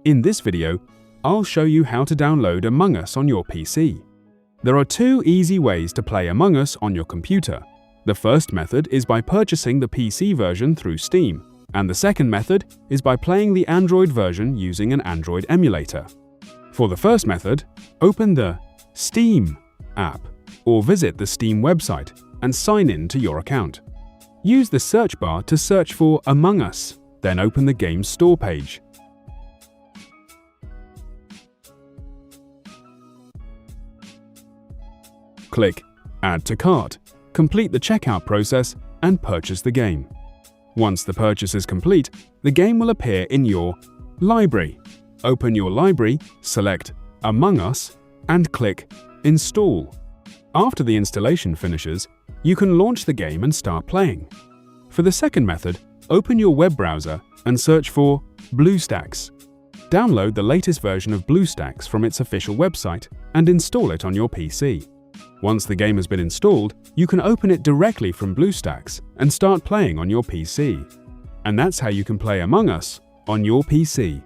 In this video, I'll show you how to download Among Us on your PC. There are two easy ways to play Among Us on your computer. The first method is by purchasing the PC version through Steam, and the second method is by playing the Android version using an Android emulator. For the first method, open the Steam app or visit the Steam website and sign in to your account. Use the search bar to search for Among Us, then open the game's store page. Click Add to Cart, complete the checkout process, and purchase the game. Once the purchase is complete, the game will appear in your library. Open your library, select Among Us, and click Install. After the installation finishes, you can launch the game and start playing. For the second method, open your web browser and search for BlueStacks. Download the latest version of BlueStacks from its official website and install it on your PC. Once the game has been installed, you can open it directly from BlueStacks and start playing on your PC. And that's how you can play Among Us on your PC.